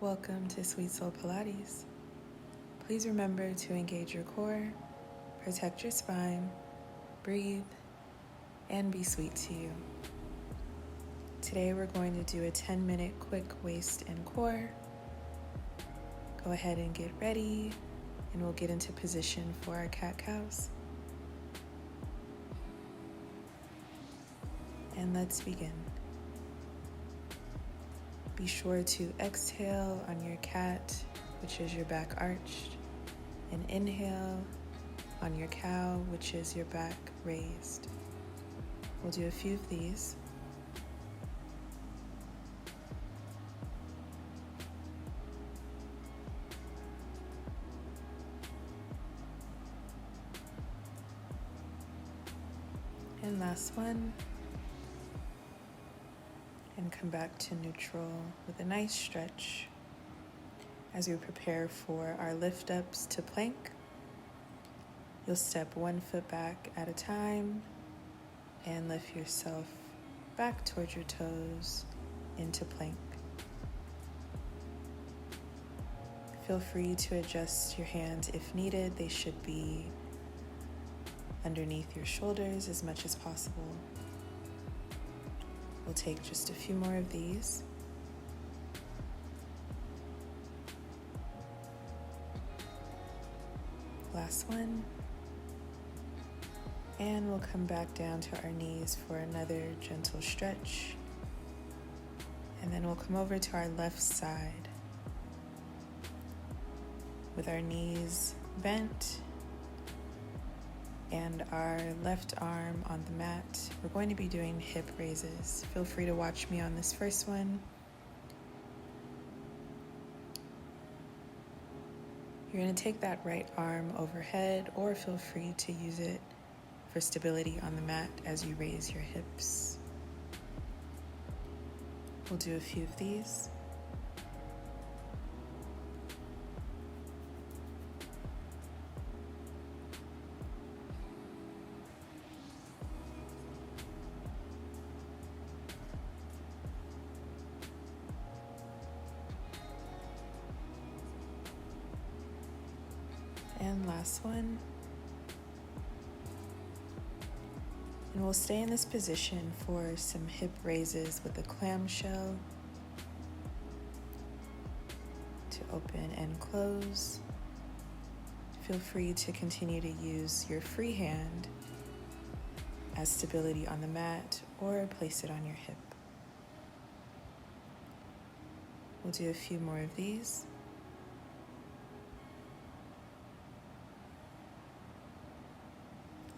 Welcome to Sweet Soul Pilates. Please remember to engage your core, protect your spine, breathe, and be sweet to you. Today we're going to do a 10-minute quick waist and core. Go ahead and get ready, and we'll get into position for our cat-cows. And let's begin. Be sure to exhale on your cat, which is your back arched, and inhale on your cow, which is your back raised. We'll do a few of these. And last one. And come back to neutral with a nice stretch as we prepare for our lift ups to plank. You'll step 1 foot back at a time and lift yourself back towards your toes into plank. Feel free to adjust your hands if needed. They should be underneath your shoulders as much as possible. We'll take just a few more of these. Last one. And we'll come back down to our knees for another gentle stretch. And then we'll come over to our left side with our knees bent and our left arm on the mat. We're going to be doing hip raises. Feel free to watch me on this first one. You're going to take that right arm overhead, or feel free to use it for stability on the mat as you raise your hips. We'll do a few of these. And last one. And we'll stay in this position for some hip raises with a clamshell to open and close. Feel free to continue to use your free hand as stability on the mat or place it on your hip. We'll do a few more of these.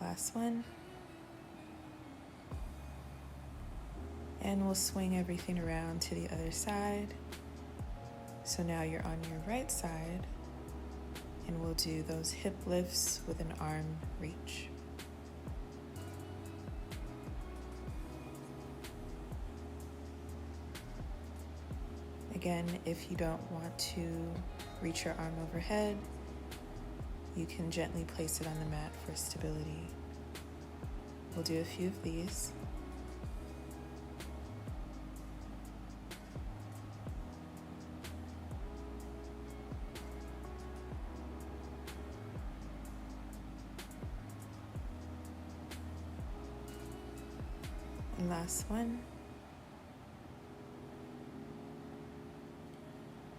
Last one. And we'll swing everything around to the other side. So now you're on your right side, and we'll do those hip lifts with an arm reach. Again, if you don't want to reach your arm overhead, you can gently place it on the mat for stability. We'll do a few of these. And last one.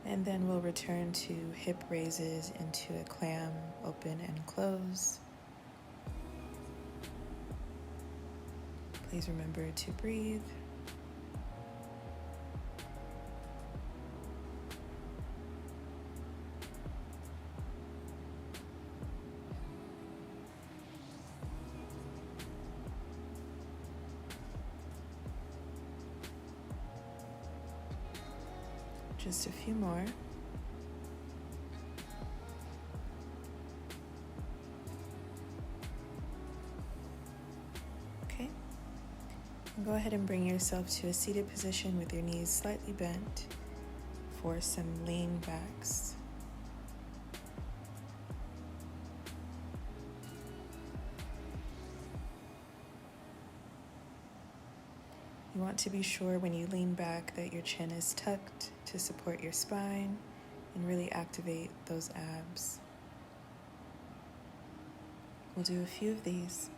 And then we'll return to hip raises into a clam, open and close. Please remember to breathe. Just a few more. Okay. And go ahead and bring yourself to a seated position with your knees slightly bent for some lean backs. You want to be sure when you lean back that your chin is tucked to support your spine and really activate those abs. We'll do a few of these.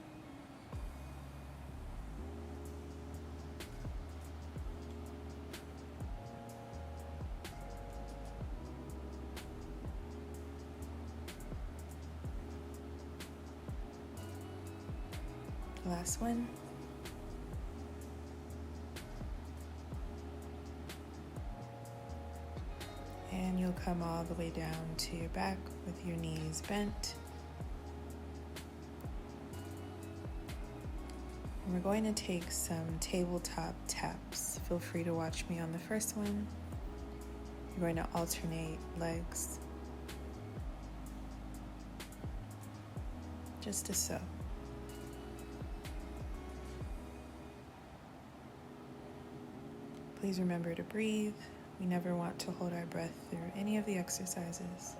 Last one. And you'll come all the way down to your back with your knees bent. And we're going to take some tabletop taps. Feel free to watch me on the first one. You're going to alternate legs. Just as so. Please remember to breathe. We never want to hold our breath through any of the exercises.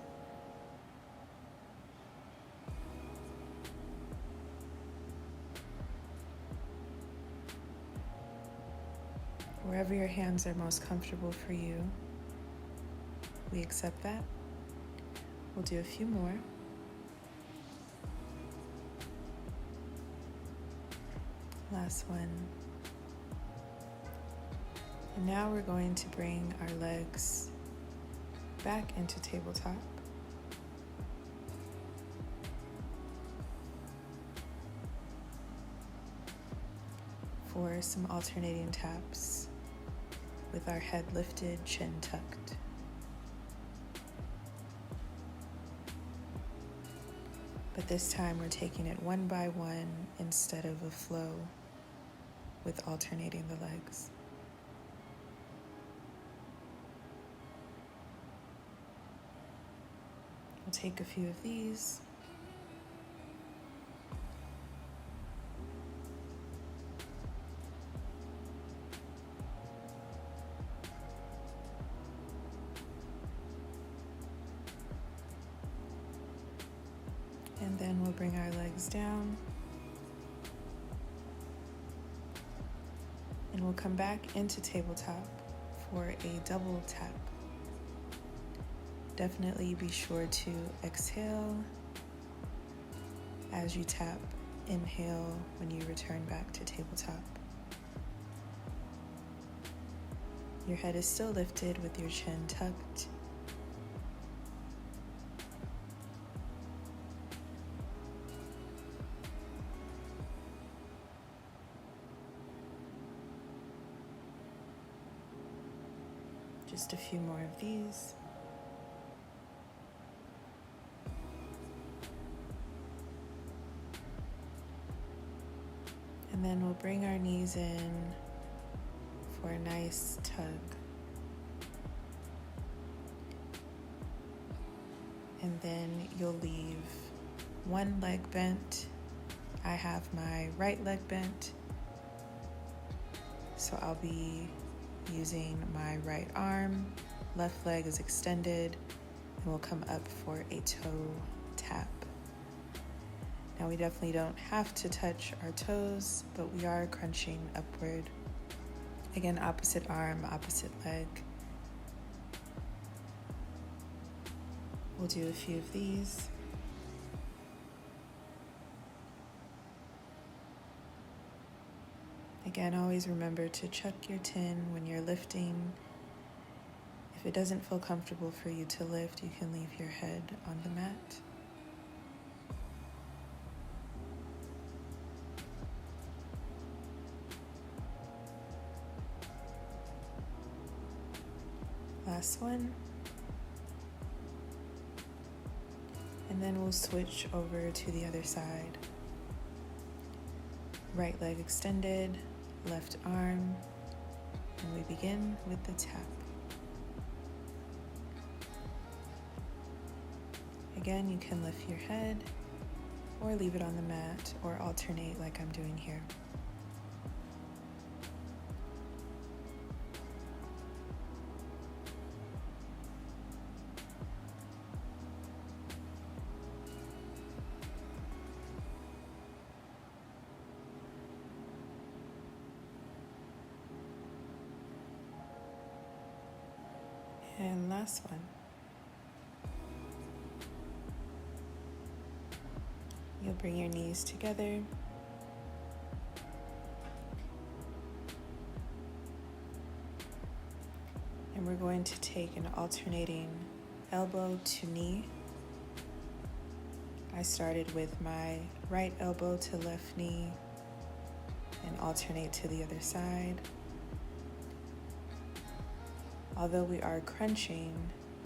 Wherever your hands are most comfortable for you, we accept that. We'll do a few more. Last one. And now we're going to bring our legs back into tabletop. For some alternating taps with our head lifted, chin tucked. But this time we're taking it one by one instead of a flow with alternating the legs. We'll take a few of these. And then we'll bring our legs down. And we'll come back into tabletop for a double tap. Definitely be sure to exhale as you tap. Inhale when you return back to tabletop. Your head is still lifted with your chin tucked. Just a few more of these. And then we'll bring our knees in for a nice tug. And then you'll leave one leg bent. I have my right leg bent, so I'll be using my right arm. Left leg is extended, and we'll come up for a toe tap. Now we definitely don't have to touch our toes, but we are crunching upward. Again, opposite arm, opposite leg. We'll do a few of these. Again, always remember to chuck your tin when you're lifting. If it doesn't feel comfortable for you to lift, you can leave your head on the mat. Last one. And then we'll switch over to the other side. Right leg extended, left arm, and we begin with the tap. Again, you can lift your head or leave it on the mat or alternate like I'm doing here. And last one. You'll bring your knees together. And we're going to take an alternating elbow to knee. I started with my right elbow to left knee and alternate to the other side. Although we are crunching,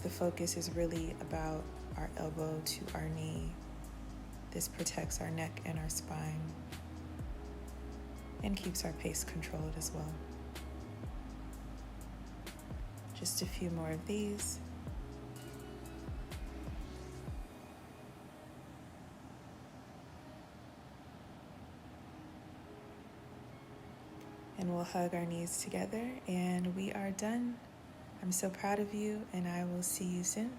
the focus is really about our elbow to our knee. This protects our neck and our spine and keeps our pace controlled as well. Just a few more of these. And we'll hug our knees together, and we are done. I'm so proud of you, and I will see you soon.